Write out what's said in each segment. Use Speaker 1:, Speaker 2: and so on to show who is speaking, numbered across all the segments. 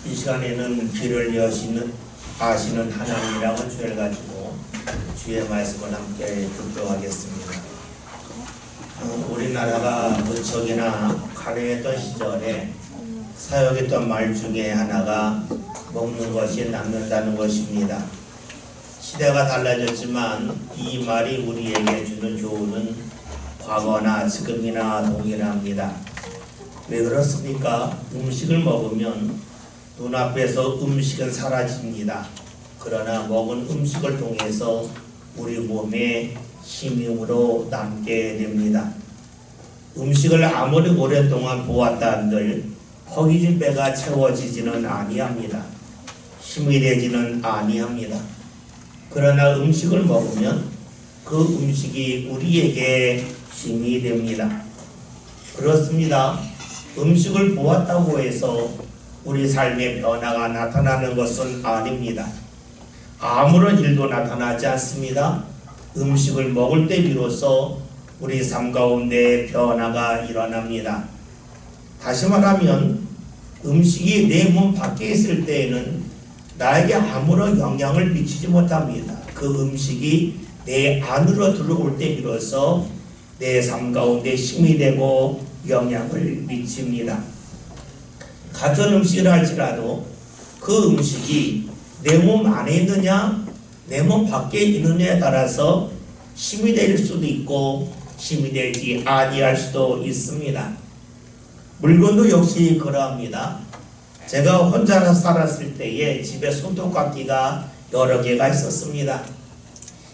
Speaker 1: 이 시간에는 길을 여시는 아시는 하나님이라고 주를 가지고 주의 말씀을 함께 듣도록하겠습니다. 우리나라가 무척이나 가난했던 시절에 사용했던 말 중에 하나가 먹는 것이 남는다는 것입니다. 시대가 달라졌지만 이 말이 우리에게 주는 교훈은 과거나 지금이나 동일합니다. 왜 그렇습니까? 음식을 먹으면 눈앞에서 음식은 사라집니다. 그러나 먹은 음식을 통해서 우리 몸에 힘으로 남게 됩니다. 음식을 아무리 오랫동안 보았다 한들 허기진 배가 채워지지는 아니합니다. 힘이 되지는 아니합니다. 그러나 음식을 먹으면 그 음식이 우리에게 힘이 됩니다. 그렇습니다. 음식을 보았다고 해서 우리 삶의 변화가 나타나는 것은 아닙니다. 아무런 일도 나타나지 않습니다. 음식을 먹을 때 비로소 우리 삶 가운데 변화가 일어납니다. 다시 말하면 음식이 내 몸 밖에 있을 때에는 나에게 아무런 영향을 미치지 못합니다. 그 음식이 내 안으로 들어올 때 비로소 내 삶 가운데 힘이 되고 영향을 미칩니다. 같은 음식을 할지라도 그 음식이 내 몸 안에 있느냐 내 몸 밖에 있느냐에 따라서 힘이 될 수도 있고 힘이 되지 아니할 수도 있습니다. 물건도 역시 그러합니다. 제가 혼자 살았을 때에 집에 손톱깎이가 여러 개가 있었습니다.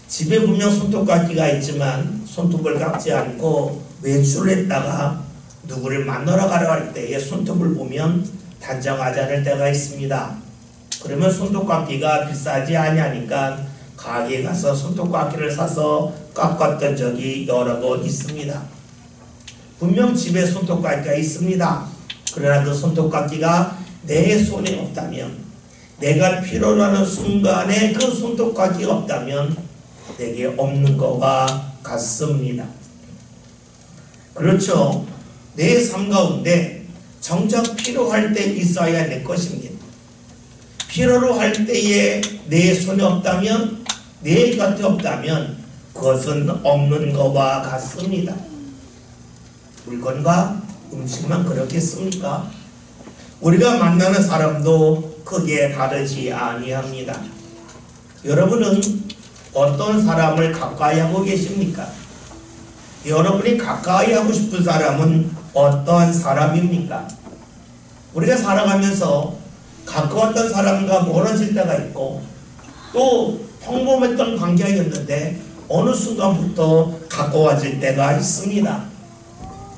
Speaker 1: 집에 분명 손톱깎이가 있지만 손톱을 깎지 않고 외출을 했다가 누구를 만나러 가려 할 때에 손톱을 보면 단정하지 않을 때가 있습니다. 그러면 손톱깎이가 비싸지 아니하니까 가게에 가서 손톱깎이를 사서 깎았던 적이 여러 번 있습니다. 분명 집에 손톱깎이가 있습니다. 그러나 그 손톱깎이가 내 손에 없다면, 내가 필요로 하는 순간에 그 손톱깎이가 없다면 내게 없는 것과 같습니다. 그렇죠. 내 삶 가운데 정작 필요할 때 있어야 될 것입니다. 필요로 할 때에 내 손에 없다면, 내 곁에 없다면 그것은 없는 것과 같습니다. 물건과 음식만 그렇겠습니까? 우리가 만나는 사람도 크게 다르지 아니합니다. 여러분은 어떤 사람을 가까이 하고 계십니까? 여러분이 가까이 하고 싶은 사람은 어떤 사람입니까? 우리가 살아가면서 가까웠던 사람과 멀어질 때가 있고 또 평범했던 관계였는데 어느 순간부터 가까워질 때가 있습니다.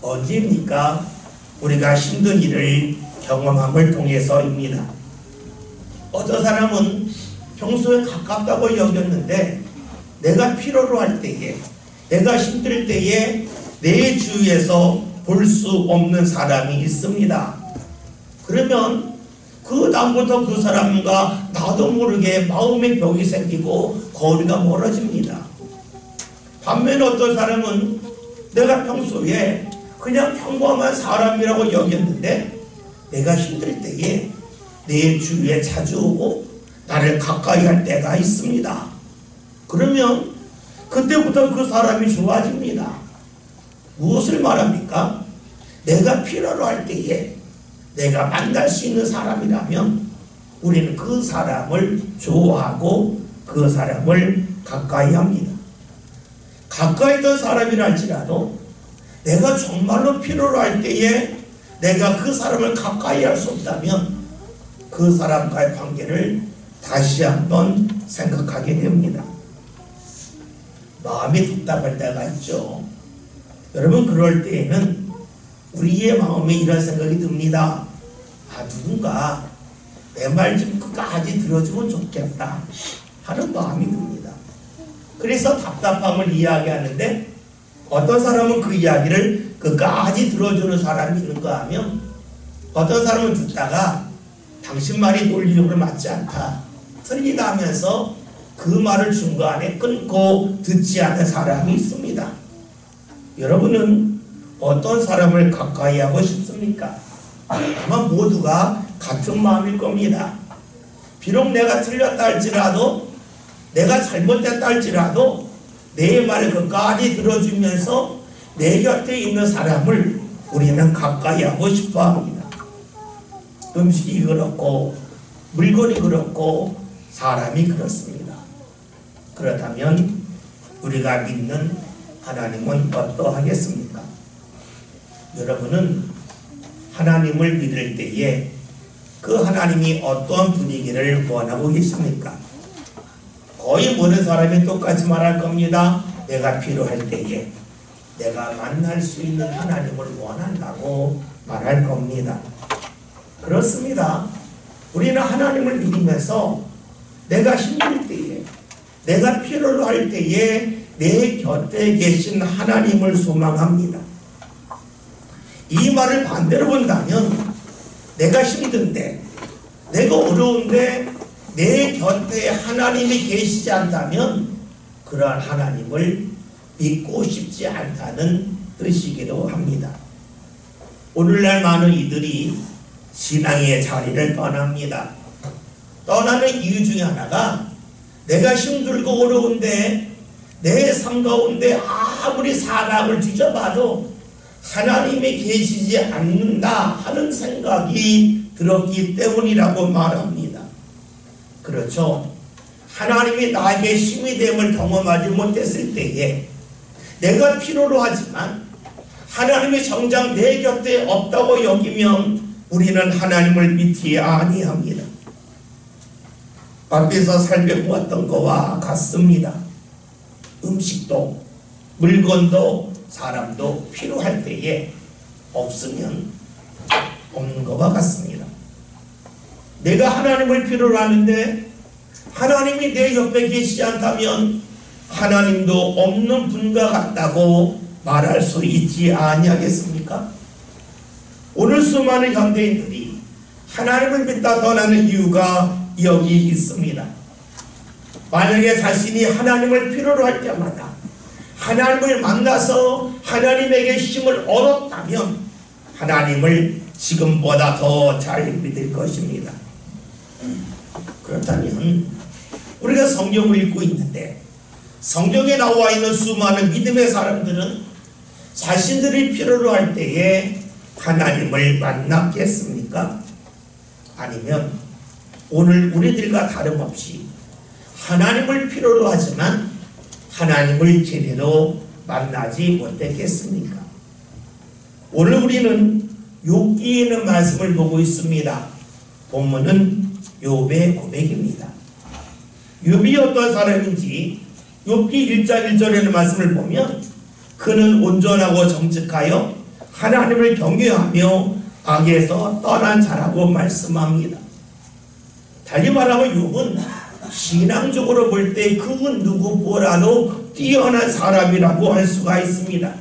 Speaker 1: 언제입니까? 우리가 힘든 일을 경험함을 통해서입니다. 어떤 사람은 평소에 가깝다고 여겼는데 내가 필요로 할 때에, 내가 힘들 때에 내 주위에서 볼 수 없는 사람이 있습니다. 그러면 그 다음부터 그 사람과 나도 모르게 마음의 벽이 생기고 거리가 멀어집니다. 반면에 어떤 사람은 내가 평소에 그냥 평범한 사람이라고 여겼는데 내가 힘들 때에 내 주위에 자주 오고 나를 가까이 할 때가 있습니다. 그러면 그때부터 그 사람이 좋아집니다. 무엇을 말합니까? 내가 필요로 할 때에 내가 만날 수 있는 사람이라면 우리는 그 사람을 좋아하고 그 사람을 가까이 합니다. 가까이 있던 사람이라 할지라도 내가 정말로 필요로 할 때에 내가 그 사람을 가까이 할 수 없다면 그 사람과의 관계를 다시 한번 생각하게 됩니다. 마음이 답답할 때가 있죠. 여러분, 그럴 때에는 우리의 마음에 이런 생각이 듭니다. 누군가 내 말 좀 끝까지 들어주면 좋겠다 하는 마음이 듭니다. 그래서 답답함을 이야기하는데 어떤 사람은 그 이야기를 끝까지 들어주는 사람이 있는가 하면 어떤 사람은 듣다가 당신 말이 논리적으로 맞지 않다, 틀리다 하면서 그 말을 중간에 끊고 듣지 않는 사람이 있습니다. 여러분은 어떤 사람을 가까이 하고 싶습니까? 아마 모두가 같은 마음일 겁니다. 비록 내가 틀렸다 할지라도, 내가 잘못됐다 할지라도 내 말을 끝까지 들어주면서 내 곁에 있는 사람을 우리는 가까이 하고 싶어 합니다. 음식이 그렇고 물건이 그렇고 사람이 그렇습니다. 그렇다면 우리가 믿는 하나님은 어떠하겠습니까? 여러분은 하나님을 믿을 때에 그 하나님이 어떤 분위기를 원하고 계십니까? 거의 모든 사람이 똑같이 말할 겁니다. 내가 필요할 때에 내가 만날 수 있는 하나님을 원한다고 말할 겁니다. 그렇습니다. 우리는 하나님을 믿으면서 내가 힘들 때에, 내가 필요로 할 때에 내 곁에 계신 하나님을 소망합니다. 이 말을 반대로 본다면 내가 힘든데, 내가 어려운데 내 곁에 하나님이 계시지 않다면 그러한 하나님을 믿고 싶지 않다는 뜻이기도 합니다. 오늘날 많은 이들이 신앙의 자리를 떠납니다. 떠나는 이유 중에 하나가 내가 힘들고 어려운데 내 삶 가운데 아무리 사람을 뒤져봐도 하나님이 계시지 않는다 하는 생각이 들었기 때문이라고 말합니다. 그렇죠. 하나님이 나에게 힘이 됨을 경험하지 못했을 때에 내가 필요로 하지만 하나님이 정작 내 곁에 없다고 여기면 우리는 하나님을 믿지 아니합니다. 앞에서 살펴보았던 것과 같습니다. 음식도 물건도 사람도 필요할 때에 없으면 없는 것과 같습니다. 내가 하나님을 필요로 하는데 하나님이 내 옆에 계시지 않다면 하나님도 없는 분과 같다고 말할 수 있지 아니하겠습니까? 오늘 수많은 현대인들이 하나님을 믿다 떠나는 이유가 여기 있습니다. 만약에 자신이 하나님을 필요로 할 때마다 하나님을 만나서 하나님에게 힘을 얻었다면 하나님을 지금보다 더 잘 믿을 것입니다. 그렇다면 우리가 성경을 읽고 있는데 성경에 나와 있는 수많은 믿음의 사람들은 자신들이 필요로 할 때에 하나님을 만났겠습니까? 아니면 오늘 우리들과 다름없이 하나님을 필요로 하지만 하나님을 제대로 만나지 못했겠습니까? 오늘 우리는 욥기에 있는 말씀을 보고 있습니다. 본문은 욥의 고백입니다. 욥이 어떤 사람인지 욥기 1장 1절에는 말씀을 보면 그는 온전하고 정직하여 하나님을 경외하며 악에서 떠난 자라고 말씀합니다. 달리 말하면 욥은 신앙적으로 볼 때 그 누구보다도 뛰어난 사람이라고 할 수가 있습니다.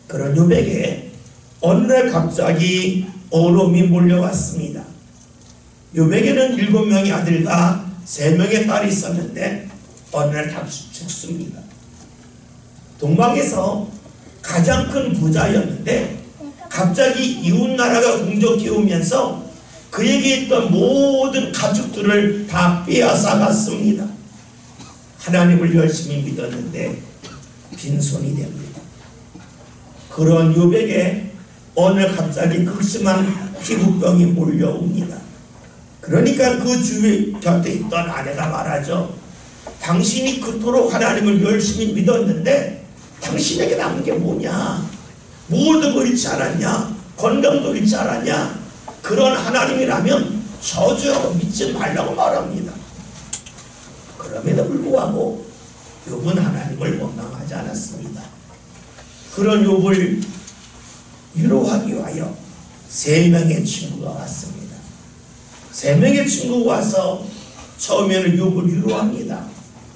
Speaker 1: 그런 욥에게 어느 날 갑자기 어려움이 몰려왔습니다. 욥에게는 7명의 아들과 3명의 딸이 있었는데 어느 날 다 죽습니다. 동방에서 가장 큰 부자였는데 갑자기 이웃나라가 공격해 오면서 그에게 있던 모든 가축들을 다 빼앗아갔습니다. 하나님을 열심히 믿었는데 빈손이 됩니다. 그런 욥에게 어느 갑자기 극심한 피부병이 몰려옵니다. 그러니까 그 주위 곁에 있던 아내가 말하죠. 당신이 그토록 하나님을 열심히 믿었는데 당신에게 남은 게 뭐냐? 모든 거 잃지 않았냐? 건강도 잃지 않았냐? 그런 하나님이라면 저주하고 믿지 말라고 말합니다. 그럼에도 불구하고 욥은 하나님을 원망하지 않았습니다. 그런 욥을 위로하기 위하여 3명의 친구가 왔습니다. 3명의 친구가 와서 처음에는 욥을 위로합니다.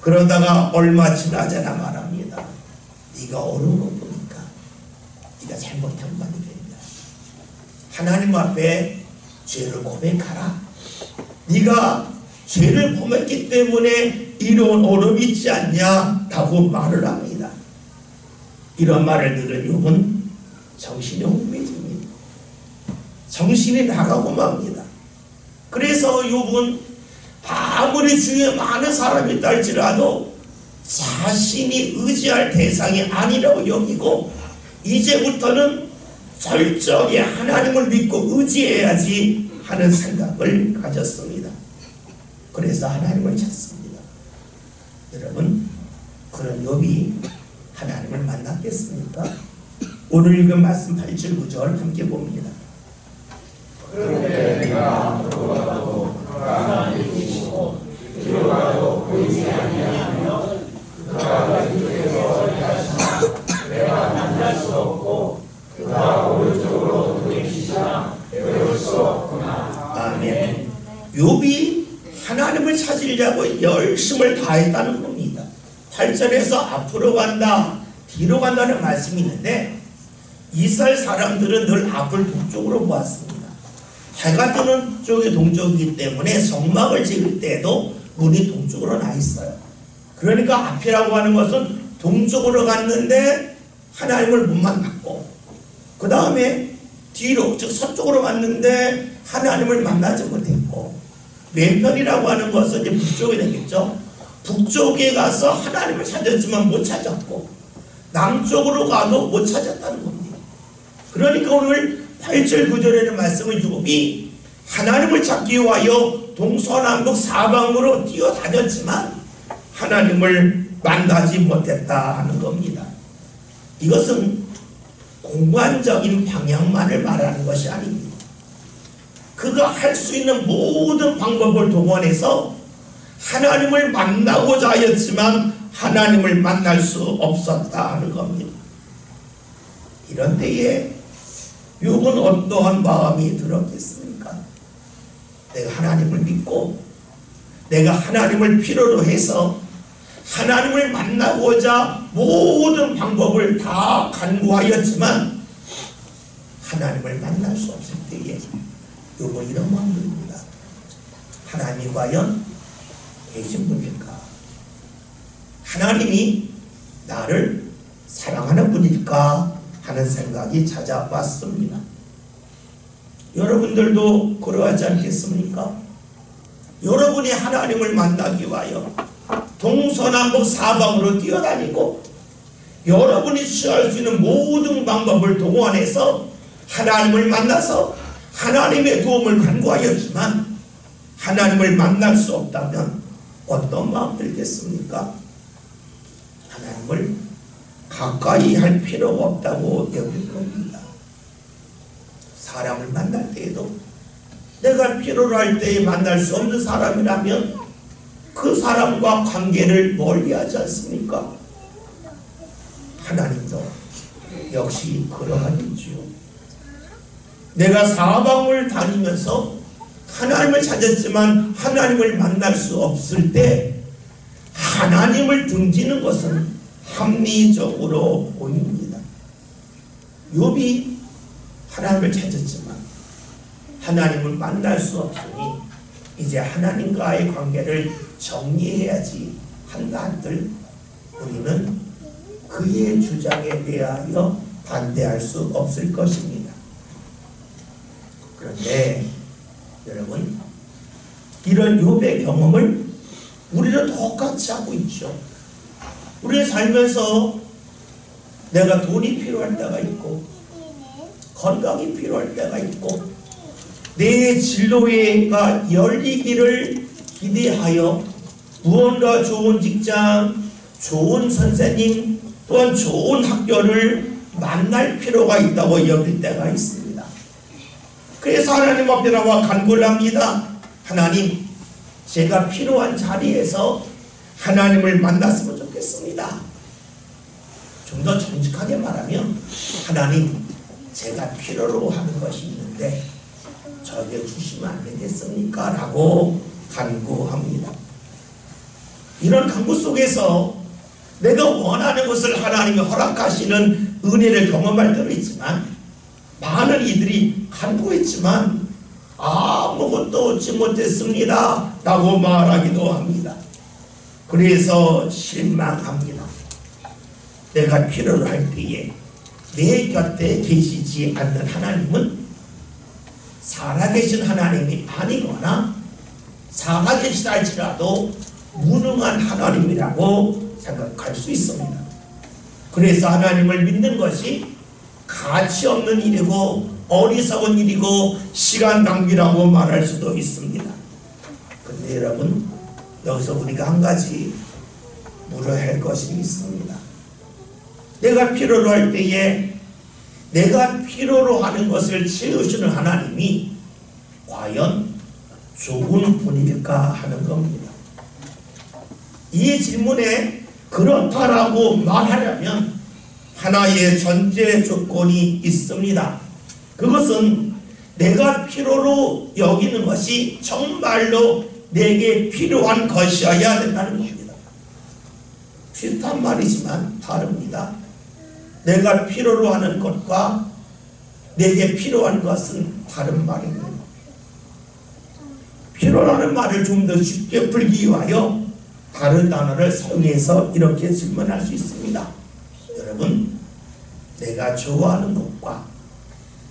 Speaker 1: 그러다가 얼마 지나자나 말합니다. 네가 어려운 거 보니까 네가 잘못한 거 아니겠냐. 하나님 앞에 죄를 고백하라. 네가 죄를 범했기 때문에 이런 어려움이 있지 않냐 라고 말을 합니다. 이런 말을 들은 욥은 정신이 혼미해집니다. 정신이 나가고 맙니다. 욥은 아무리 주위에 많은 사람이 있다 할지라도 자신이 의지할 대상이 아니라고 여기고 이제부터는 철저히 하나님을 믿고 의지해야지 하는 생각을 가졌습니다. 그래서 하나님을 찾습니다. 여러분, 그런 욥이 하나님을 만났겠습니까? 오늘 읽은 말씀 8절 9절 함께 봅니다.
Speaker 2: 그런데 내가 들어가도 그가 계시고 들어가도 보이지 아니하며 그가 왼쪽에서 일하시나 내가 만날 수 없고 그가 오른쪽으로 돌이키시나 배울 수 없구나.
Speaker 1: 아멘. 욥이 하나님을 찾으려고 열심을 다했다는 겁니다. 8절에서 앞으로 간다, 뒤로 간다는 말씀이 있는데 이스라엘 사람들은 늘 앞을 동쪽으로 보았습니다. 해가 뜨는 쪽이 동쪽이기 때문에 성막을 지을 때도 문이 동쪽으로 나 있어요. 그러니까 앞이라고 하는 것은 동쪽으로 갔는데 하나님을 못 만났고, 그 다음에 뒤로 즉 서쪽으로 갔는데 하나님을 만나지 못했고, 왼편이라고 하는 것은 이제 북쪽이 되겠죠. 북쪽에 가서 하나님을 찾았지만 못 찾았고 남쪽으로 가도 못 찾았다는 겁니다. 그러니까 오늘 8절 9절에는 말씀을 욥이 하나님을 찾기 위하여 동서남북 사방으로 뛰어다녔지만 하나님을 만나지 못했다 하는 겁니다. 이것은 공간적인 방향만을 말하는 것이 아닙니다. 그가 할 수 있는 모든 방법을 동원해서 하나님을 만나고자 하였지만 하나님을 만날 수 없었다 하는 겁니다. 이런 때에 욥은 어떠한 마음이 들었겠습니까? 내가 하나님을 믿고 내가 하나님을 필요로 해서 하나님을 만나고자 모든 방법을 다 간구하였지만 하나님을 만날 수 없을 때에 욥은 이런 마음입니다. 하나님이 과연 계신 분일까? 하나님이 나를 사랑하는 분일까? 하는 생각이 찾아왔습니다. 여러분들도 그러하지 않겠습니까? 여러분이 하나님을 만나기 위하여 동서남북 사방으로 뛰어다니고 여러분이 취할 수 있는 모든 방법을 동원해서 하나님을 만나서 하나님의 도움을 간구하였지만 하나님을 만날 수 없다면 어떤 마음 들겠습니까? 하나님을 가까이 할 필요가 없다고 여길 겁니다. 사람을 만날 때에도 내가 필요로 할 때에 만날 수 없는 사람이라면 그 사람과 관계를 멀리하지 않습니까? 하나님도 역시 그러하겠지요. 내가 사방을 다니면서 하나님을 찾았지만 하나님을 만날 수 없을 때 하나님을 등지는 것은 합리적으로 보입니다. 욥이 하나님을 찾았지만 하나님을 만날 수 없으니 이제 하나님과의 관계를 정리해야지 한다 한들 우리는 그의 주장에 대하여 반대할 수 없을 것입니다. 그런데 여러분, 이런 욥의 경험을 우리는 똑같이 하고 있죠. 우리는 살면서 내가 돈이 필요할 때가 있고 건강이 필요할 때가 있고 내 진로가 열리기를 기대하여 무언가 좋은 직장, 좋은 선생님, 또한 좋은 학교를 만날 필요가 있다고 여길 때가 있습니다. 그래서 하나님 앞에 나와 간구를 합니다. 하나님, 제가 필요한 자리에서 하나님을 만났으면 좋겠습니다. 좀 더 정직하게 말하면 하나님, 제가 필요로 하는 것이 있는데 저에게 주시면 안 되겠습니까? 라고 간구합니다. 이런 간구 속에서 내가 원하는 것을 하나님이 허락하시는 은혜를 경험할 때도 있지만 많은 이들이 간구했지만 아무것도 얻지 못했습니다 라고 말하기도 합니다. 그래서 실망합니다. 내가 필요로 할 때에 내 곁에 계시지 않는 하나님은 살아계신 하나님이 아니거나 살아계시다 할지라도 무능한 하나님이라고 생각할 수 있습니다. 그래서 하나님을 믿는 것이 가치 없는 일이고 어리석은 일이고 시간 낭비라고 말할 수도 있습니다. 근데 여러분, 여기서 우리가 한 가지 물어야 할 것이 있습니다. 내가 필요로 할 때에 내가 필요로 하는 것을 채우시는 하나님이 과연 좋은 분일까 하는 겁니다. 이 질문에 그렇다라고 말하려면 하나의 전제 조건이 있습니다. 그것은 내가 필요로 여기는 것이 정말로 내게 필요한 것이어야 된다는 겁니다. 비슷한 말이지만 다릅니다. 내가 필요로 하는 것과 내게 필요한 것은 다른 말입니다. 필요라는 말을 좀 더 쉽게 풀기 위하여 다른 단어를 사용해서 이렇게 질문할 수 있습니다. 여러분, 내가 좋아하는 것과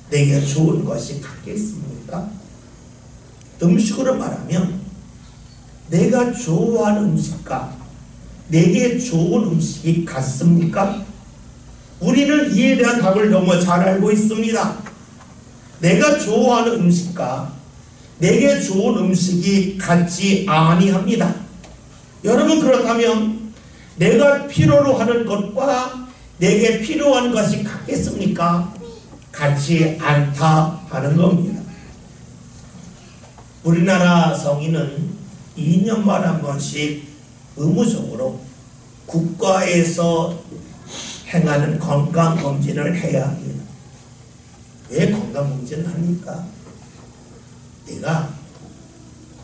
Speaker 1: 내게 좋은 것이 같겠습니까? 음식으로 말하면 내가 좋아하는 음식과 내게 좋은 음식이 같습니까? 우리는 이에 대한 답을 너무 잘 알고 있습니다. 내가 좋아하는 음식과 내게 좋은 음식이 같지 아니합니다. 여러분, 그렇다면 내가 필요로 하는 것과 내게 필요한 것이 같겠습니까? 같지 않다 하는 겁니다. 우리나라 성인은 2년마다 한 번씩 의무적으로 국가에서 행하는 건강검진을 해야 합니다. 왜 건강검진을 합니까? 내가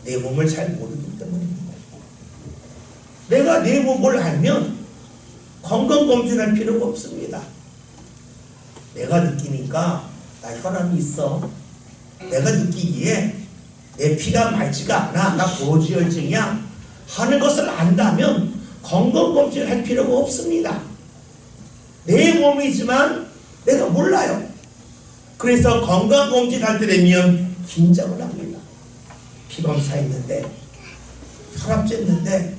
Speaker 1: 내 몸을 잘 모르기 때문입니다. 내가 내 몸을 알면 건강검진할 필요가 없습니다. 내가 느끼니까 나 혈압이 있어. 내가 느끼기에 내 피가 맑지가 않아. 나 고지혈증이야. 하는 것을 안다면 건강검진할 필요가 없습니다. 내 몸이지만 내가 몰라요. 그래서 건강검진할 때 되면 긴장을 합니다. 피검사 했는데, 혈압 쟀는데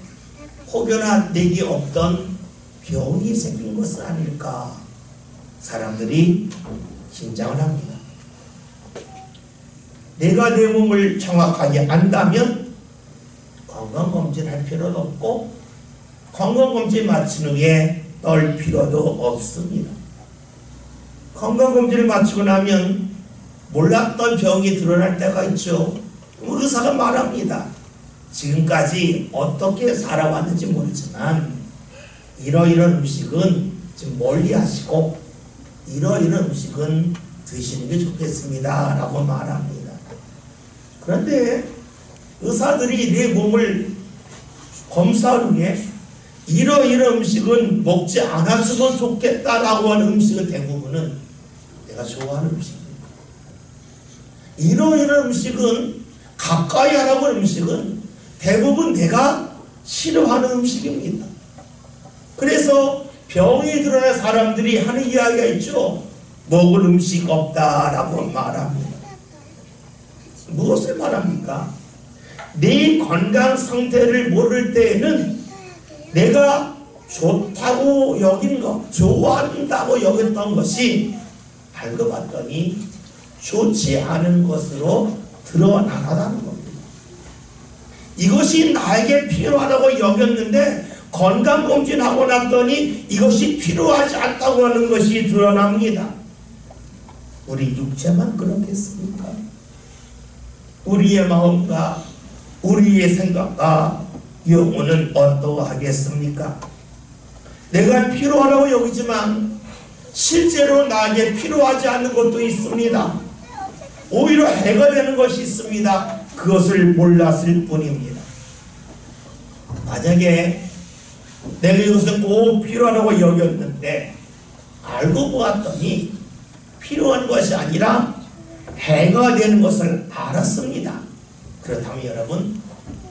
Speaker 1: 혹여나 내게 없던 병이 생긴 것은 아닐까. 사람들이 긴장을 합니다. 내가 내 몸을 정확하게 안다면 건강검진할 필요도 없고 건강검진 마친 후에 떨 필요도 없습니다. 건강검진을 마치고 나면 몰랐던 병이 드러날 때가 있죠. 의사가 말합니다. 지금까지 어떻게 살아왔는지 모르지만 이러이런 음식은 좀 멀리 하시고 이러이런 음식은 드시는 게 좋겠습니다 라고 말합니다. 그런데 의사들이 내 몸을 검사한 후에 이러이런 음식은 먹지 않았으면 좋겠다라고 하는 음식은 대부분은 내가 좋아하는 음식입니다. 이러이런 음식은 가까이 하라고 하는 음식은 대부분 내가 싫어하는 음식입니다. 그래서 병이 드러난 사람들이 하는 이야기가 있죠. 먹을 음식 없다라고 말합니다. 무엇을 말합니까? 내 건강 상태를 모를 때에는 내가 좋다고 여긴 것, 좋아한다고 여겼던 것이 알고 봤더니 좋지 않은 것으로 드러나가다는 겁니다. 이것이 나에게 필요하다고 여겼는데 건강검진하고 났더니 이것이 필요하지 않다고 하는 것이 드러납니다. 우리 육체만 그렇겠습니까? 우리의 마음과 우리의 생각과 영혼은 어떠하겠습니까? 내가 필요하다고 여기지만 실제로 나에게 필요하지 않는 것도 있습니다. 오히려 해가 되는 것이 있습니다. 그것을 몰랐을 뿐입니다. 만약에 내가 이것을 꼭 필요하다고 여겼는데 알고 보았더니 필요한 것이 아니라 해가 되는 것을 알았습니다. 그렇다면 여러분,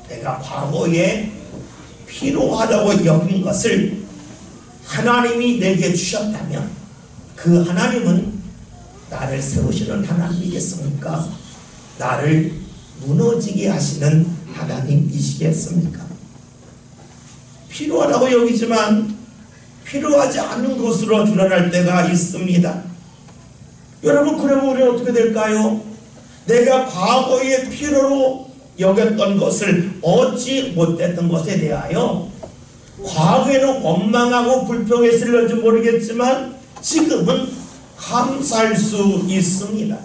Speaker 1: 내가 과거에 필요하다고 여긴 것을 하나님이 내게 주셨다면 그 하나님은 나를 세우시는 하나님이겠습니까? 나를 무너지게 하시는 하나님 하나님이시겠습니까? 필요하다고 여기지만 필요하지 않은 것으로 드러날 때가 있습니다. 여러분, 그러면 우리는 어떻게 될까요? 내가 과거에 필요로 여겼던 것을 얻지 못했던 것에 대하여 과거에는 원망하고 불평했을지 모르겠지만 지금은 감사할 수 있습니다.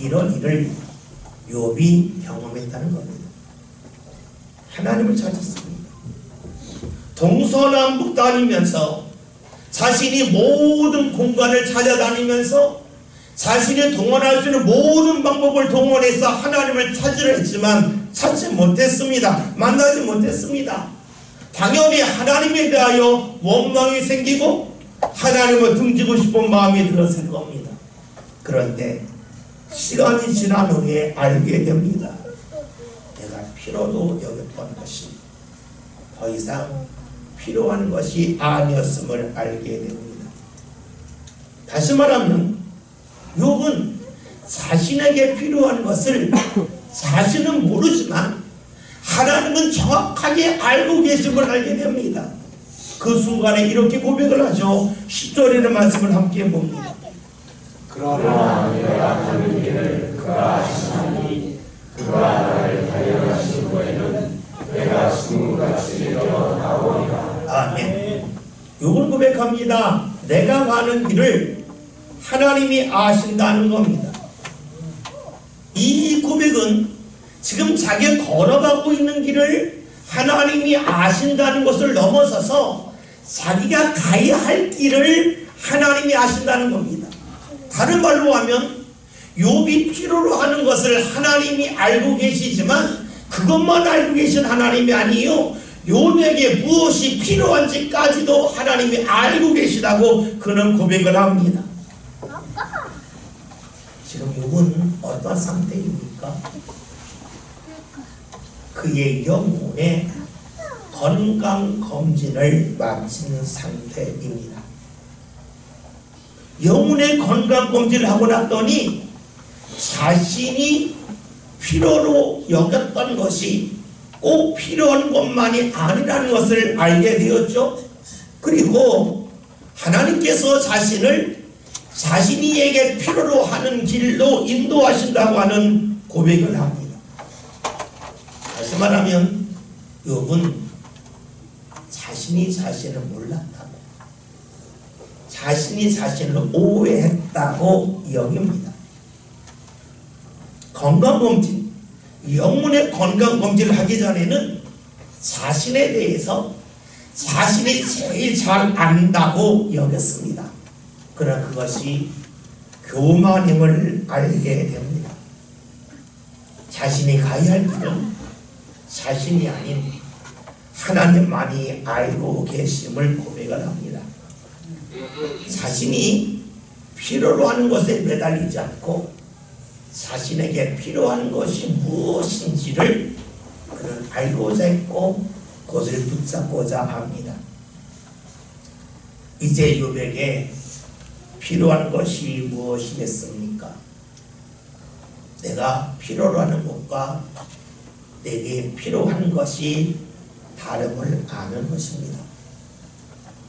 Speaker 1: 이런 일을 욥이 경험했다는 겁니다. 하나님을 찾았습니다. 동서남북 다니면서 자신이 모든 공간을 찾아다니면서 자신이 동원할 수 있는 모든 방법을 동원해서 하나님을 찾으려 했지만 찾지 못했습니다. 만나지 못했습니다. 당연히 하나님에 대하여 원망이 생기고 하나님을 등지고 싶은 마음이 들었을 겁니다. 그런데 시간이 지난 후에 알게 됩니다. 내가 필요도 여겼던 것이 더 이상 필요한 것이 아니었음을 알게 됩니다. 다시 말하면 욥은 자신에게 필요한 것을 자신은 모르지만 하나님은 정확하게 알고 계심을 알게 됩니다. 그 순간에 이렇게 고백을 하죠. 10절에는 말씀을 함께 봅니다.
Speaker 2: 그러나 내가 가는 길을 그가 아시나니 그가 나를 발견하신 후에는 내가 숨같이 일어 나오리라.
Speaker 1: 아멘. 욥은 고백합니다. 내가 가는 길을 하나님이 아신다는 겁니다. 이 고백은 지금 자기가 걸어가고 있는 길을 하나님이 아신다는 것을 넘어서서 자기가 가야 할 길을 하나님이 아신다는 겁니다. 다른 말로 하면 욥이 필요로 하는 것을 하나님이 알고 계시지만 그것만 알고 계신 하나님이 아니요, 욥에게 무엇이 필요한지까지도 하나님이 알고 계시다고 그는 고백을 합니다. 지금 욥은 어떤 상태입니까? 그의 영혼의 건강검진을 마친 상태입니다. 영혼의 건강검진을 하고 났더니 자신이 필요로 여겼던 것이 꼭 필요한 것만이 아니라는 것을 알게 되었죠. 그리고 하나님께서 자신을 자신이에게 필요로 하는 길로 인도하신다고 하는 고백을 합니다. 다시 말하면 욥은 자신이 자신을 몰랐다고, 자신이 자신을 오해했다고 여깁니다. 건강검진, 영혼의 건강검진을 하기 전에는 자신에 대해서 자신이 제일 잘 안다고 여겼습니다. 그러나 그것이 교만임을 알게 됩니다. 자신이 가야 할 길은 자신이 아닌 하나님만이 알고 계심을 고백을 합니다. 자신이 필요로 하는 것에 매달리지 않고 자신에게 필요한 것이 무엇인지를 그는 알고자 했고 그것을 붙잡고자 합니다. 이제 욥에게 필요한 것이 무엇이겠습니까? 내가 필요로 하는 것과 내게 필요한 것이 다름을 아는 것입니다.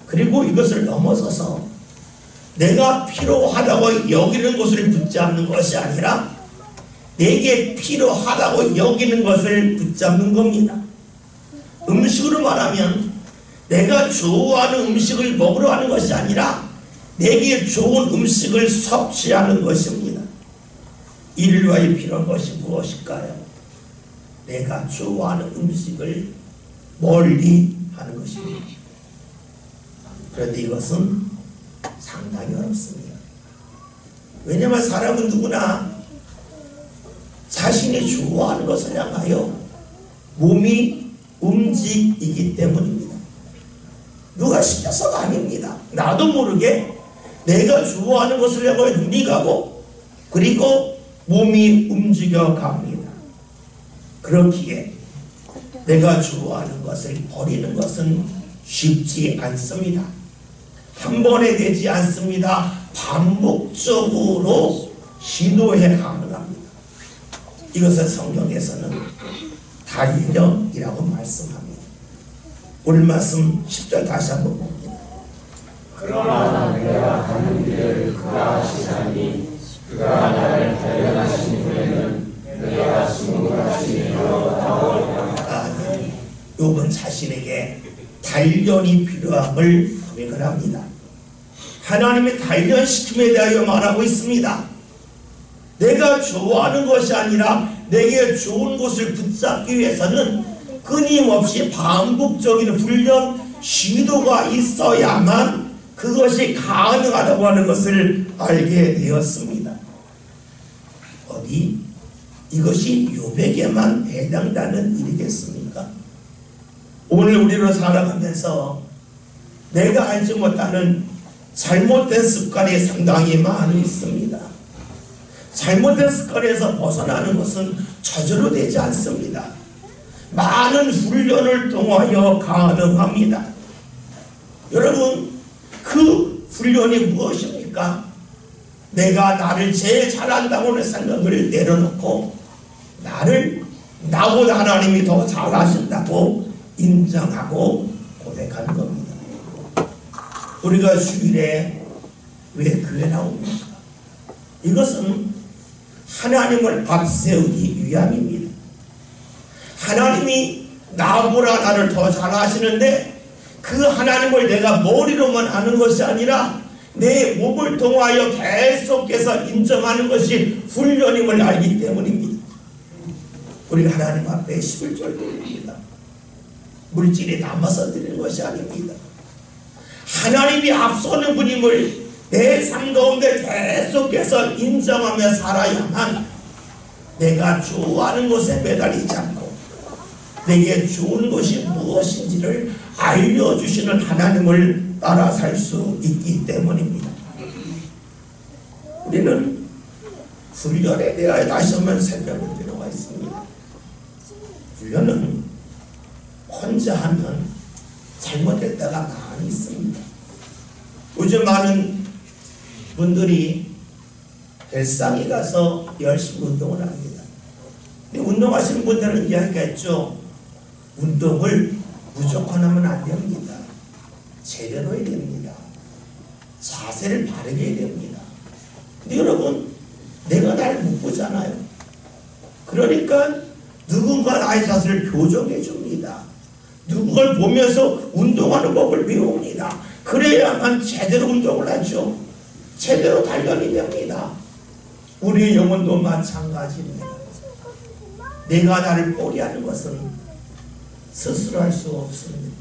Speaker 1: 그리고 이것을 넘어서서 내가 필요하다고 여기는 것을 붙잡는 것이 아니라 내게 필요하다고 여기는 것을 붙잡는 겁니다. 음식으로 말하면 내가 좋아하는 음식을 먹으러 하는 것이 아니라 내게 좋은 음식을 섭취하는 것입니다. 이를 위하여 필요한 것이 무엇일까요? 내가 좋아하는 음식을 멀리 하는 것입니다. 그런데 이것은 상당히 어렵습니다. 왜냐하면 사람은 누구나 자신이 좋아하는 것을 향하여 몸이 움직이기 때문입니다. 누가 시켜서가 아닙니다. 나도 모르게 내가 좋아하는 것을 향하여 눈이 가고 그리고 몸이 움직여 갑니다. 그렇기에 내가 좋아하는 것을 버리는 것은 쉽지 않습니다. 한 번에 되지 않습니다. 반복적으로 시도해 가능합니다. 이것을 성경에서는 달력이라고 말씀합니다. 오늘 말씀 10절 다시 한번 봅니다.
Speaker 2: 그러나 내가 가는 길을 그가 아시나니 그가 나를 발견하신 후에는 내가 숨같이 내려다오리라.
Speaker 1: 욥은 자신에게 단련이 필요함을 고백을 합니다. 하나님의 단련시킴에 대하여 말하고 있습니다. 내가 좋아하는 것이 아니라 내게 좋은 것을 붙잡기 위해서는 끊임없이 반복적인 훈련, 시도가 있어야만 그것이 가능하다고 하는 것을 알게 되었습니다. 어디 이것이 욥에게만 해당되는 일이겠습니까? 오늘 우리로 살아가면서 내가 알지 못하는 잘못된 습관이 상당히 많이 있습니다. 잘못된 습관에서 벗어나는 것은 저절로 되지 않습니다. 많은 훈련을 통하여 가능합니다. 여러분, 그 훈련이 무엇입니까? 내가 나를 제일 잘한다고 하는 생각을 내려놓고 나보다 하나님이 더 잘하신다고 인정하고 고백하는 겁니다. 우리가 주일에 왜 교회 나옵니까? 이것은 하나님을 앞세우기 위함입니다. 하나님이 나보다 나를 더 잘하시는데 그 하나님을 내가 머리로만 아는 것이 아니라 내 몸을 통하여 계속해서 인정하는 것이 훈련임을 알기 때문입니다. 우리가 하나님 앞에 11절 드립니다. 물질이 남아서 드리는 것이 아닙니다. 하나님이 앞서는 분임을 내 삶 가운데 계속해서 인정하며 살아야만 내가 좋아하는 것에 매달리지 않고 내게 좋은 것이 무엇인지를 알려주시는 하나님을 따라 살 수 있기 때문입니다. 우리는 훈련에 대하여 다시 한번 살펴볼 필요가 있습니다. 훈련은 혼자 하면 잘못될 때가 많이 있습니다. 요즘 많은 분들이 헬스장에 가서 열심히 운동을 합니다. 근데 운동하시는 분들은 이야기가 있죠. 운동을 무조건 하면 안 됩니다. 제대로 해야 됩니다. 자세를 바르게 해야 됩니다. 근데 여러분, 내가 날 못 보잖아요. 그러니까 누군가 나의 자세를 교정해 줍니다. 누군가를 보면서 운동하는 법을 배웁니다. 그래야만 제대로 운동을 하죠. 제대로 단련이 됩니다. 우리의 영혼도 마찬가지입니다. 내가 나를 포기하는 것은 스스로 할 수 없습니다.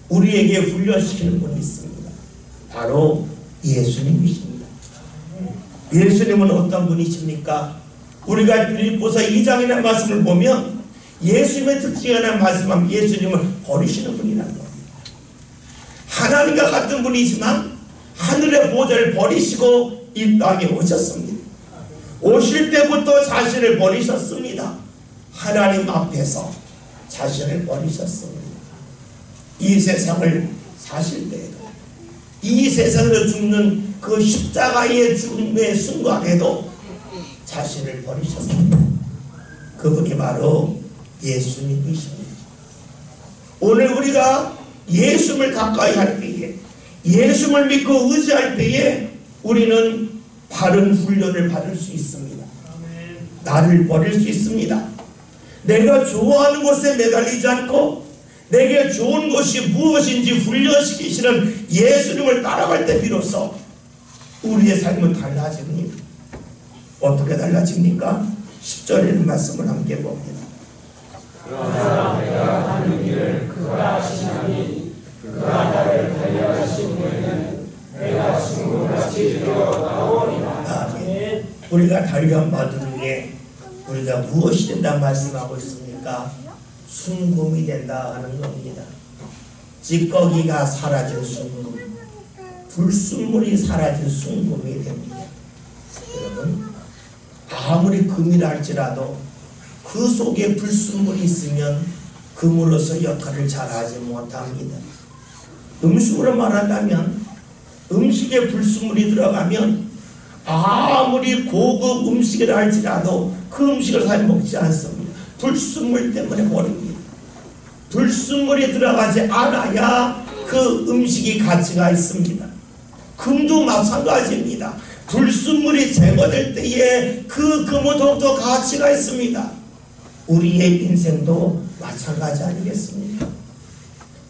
Speaker 1: 우리에게 훈련시키는 분이 있습니다. 바로 예수님이십니다. 예수님은 어떤 분이십니까? 우리가 빌립보서 2장이라는 말씀을 보면 예수님의 특징이라는 말씀하면 예수님을 버리시는 분이라는 겁니다. 하나님과 같은 분이지만 하늘의 보좌를 버리시고 이 땅에 오셨습니다. 오실 때부터 자신을 버리셨습니다. 하나님 앞에서 자신을 버리셨습니다. 이 세상을 사실 때에도 이 세상에서 죽는 그 십자가의 죽음의 순간에도 자신을 버리셨습니다. 그분이 바로 예수님이십니다. 오늘 우리가 예수님을 가까이 할 때에 예수님을 믿고 의지할 때에 우리는 바른 훈련을 받을 수 있습니다. 나를 버릴 수 있습니다. 내가 좋아하는 것에 매달리지 않고 내게 좋은 것이 무엇인지 훈련시키시는 예수님을 따라갈 때 비로소 우리의 삶은 달라집니다. 어떻게 달라집니까? 10절에 있는 말씀을 함께 봅니다.
Speaker 2: 그러나 내가 가는 길을 그가 아시나니 그가 나를 달려가신 후에는 내가 숨같이 되어나오리라.
Speaker 1: 아멘. 우리가 단련받은 게 우리가 무엇이 된다 말씀하고 있습니까? 순금이 된다 하는 겁니다. 찌꺼기가 사라진 순금, 불순물이 사라진 순금이 됩니다. 여러분, 아무리 금이라 할지라도 그 속에 불순물이 있으면 금으로서 역할을 잘하지 못합니다. 음식으로 말한다면 음식에 불순물이 들어가면 아무리 고급 음식이라 할지라도 그 음식을 잘 먹지 않습니다. 불순물 때문에 모릅니다. 불순물이 들어가지 않아야 그 음식이 가치가 있습니다. 금도 마찬가지입니다. 불순물이 제거될 때에 그 금은 더욱더 가치가 있습니다. 우리의 인생도 마찬가지 아니겠습니까?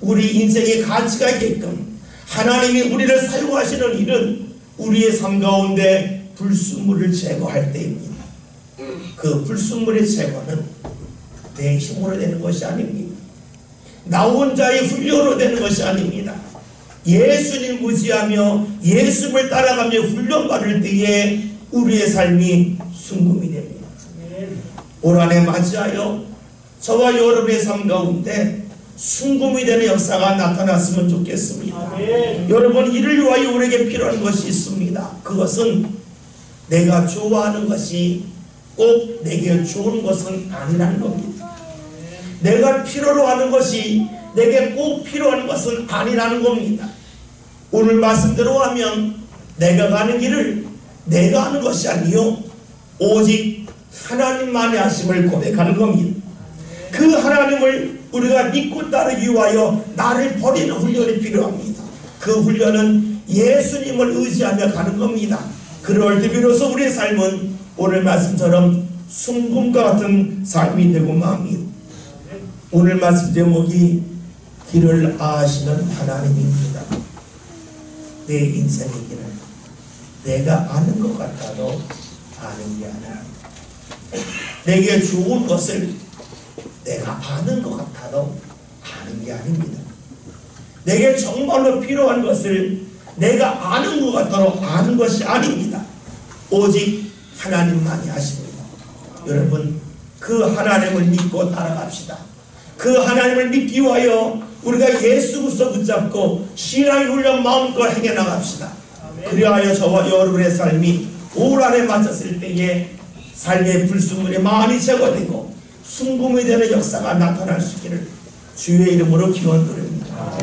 Speaker 1: 우리 인생에 가치가 있게끔 하나님이 우리를 사용하시는 일은 우리의 삶 가운데 불순물을 제거할 때입니다. 그 불순물의 제거는 내 힘으로 되는 것이 아닙니다. 나 혼자의 훈련으로 되는 것이 아닙니다. 예수님 의지하며 예수님을 따라가며 훈련받을 때에 우리의 삶이 순금이 됩니다. 올 한해 맞이하여 저와 여러분의 삶 가운데 순금이 되는 역사가 나타났으면 좋겠습니다. 아멘. 여러분, 이를 위하여 우리에게 필요한 것이 있습니다. 그것은 내가 좋아하는 것이 꼭 내게 좋은 것은 아니라는 겁니다. 내가 필요로 하는 것이 내게 꼭 필요한 것은 아니라는 겁니다. 오늘 말씀대로 하면 내가 가는 길을 내가 하는 것이 아니요 오직 하나님만의 하심을 고백하는 겁니다. 그 하나님을 우리가 믿고 따르기 위하여 나를 버리는 훈련이 필요합니다. 그 훈련은 예수님을 의지하며 가는 겁니다. 그럴 때 비로소 우리의 삶은 오늘 말씀처럼 순금과 같은 삶이 되고 맙니다. 오늘 말씀 제목이 길을 아시는 하나님입니다. 내 인생의 길을 내가 아는 것 같아도 아는 게 아닙니다. 내게 좋은 것을 내가 아는 것 같아도 아는 게 아닙니다. 내게 정말로 필요한 것을 내가 아는 것 같아도 아는 것이 아닙니다. 오직 하나님만이 아십니다. 여러분, 그 하나님을 믿고 따라갑시다. 그 하나님을 믿기 위하여 우리가 예수 그리스도 붙잡고 신앙의 훈련 마음껏 행해 나갑시다. 그리하여 저와 여러분의 삶이 올 한해 마쳤을 때에 삶의 불순물이 많이 제거되고 순금이 되는 역사가 나타날 수 있기를 주의 이름으로 기원드립니다.